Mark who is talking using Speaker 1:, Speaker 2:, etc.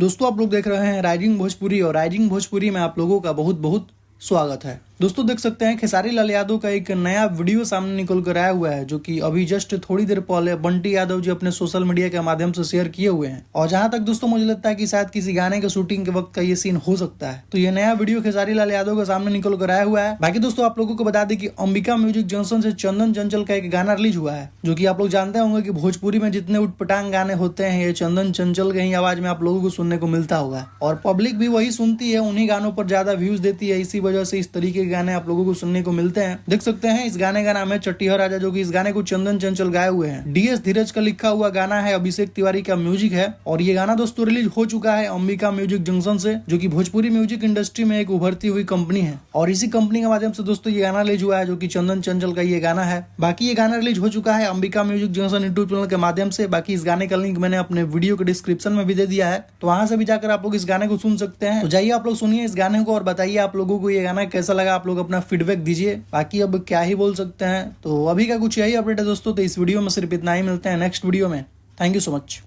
Speaker 1: दोस्तों आप लोग देख रहे हैं राइजिंग भोजपुरी और राइजिंग भोजपुरी में आप लोगों का बहुत बहुत स्वागत है। दोस्तों देख सकते हैं खेसारी लाल यादव का एक नया वीडियो सामने निकल कर आया हुआ है, जो कि अभी जस्ट थोड़ी देर पहले बंटी यादव जी अपने सोशल मीडिया के माध्यम से शेयर किए हुए हैं। और जहां तक दोस्तों मुझे लगता है कि शायद किसी गाने के शूटिंग के वक्त का ये सीन हो सकता है। तो ये नया वीडियो खेसारी लाल यादव के सामने निकल कर आया हुआ है। बाकी दोस्तों आप लोगों को बता दें कि अंबिका म्यूजिक जंक्शन से चंदन चंचल का एक गाना रिलीज हुआ है, जो कि आप लोग जानते होंगे कि भोजपुरी में जितने उटपटांग गाने होते हैं ये चंदन चंचल के ही आवाज में आप लोगों को सुनने को मिलता होगा। और पब्लिक भी वही सुनती है, उन्हीं गानों पर ज्यादा व्यूज देती है, इसी वजह से इस तरीके के गाने आप लोगों को सुनने को मिलते हैं। देख सकते हैं इस गाने का नाम है चट्टीहर राजा, जो कि इस गाने को चंदन चंचल गाए हुए हैं। डीएस धीरज का लिखा हुआ गाना है, अभिषेक तिवारी का म्यूजिक है। और ये गाना दोस्तों रिलीज हो चुका है अंबिका म्यूजिक जंक्शन से, जो कि भोजपुरी म्यूजिक इंडस्ट्री में एक उभरती हुई कंपनी है। और इसी कंपनी के माध्यम से दोस्तों ये गाना रिलीज हुआ है, जो कि चंदन चंचल का ये गाना है। बाकी ये गाना रिलीज हो चुका है Ambika music junction YouTube channel के माध्यम से। बाकी इस गाने का लिंक मैंने अपने वीडियो के डिस्क्रिप्शन में भी दे दिया है, तो वहां से भी जाकर आप लोग इस गाने को सुन सकते हैं। तो जाइए आप लोग सुनिए इस गाने को और बताइए आप लोगों को ये गाना कैसा लगा। आप लोग अपना फीडबैक दीजिए। बाकी अब क्या ही बोल सकते हैं, तो अभी का कुछ यही अपडेट है दोस्तों। तो इस वीडियो में सिर्फ इतना ही, मिलते हैं नेक्स्ट वीडियो में। Thank you so much.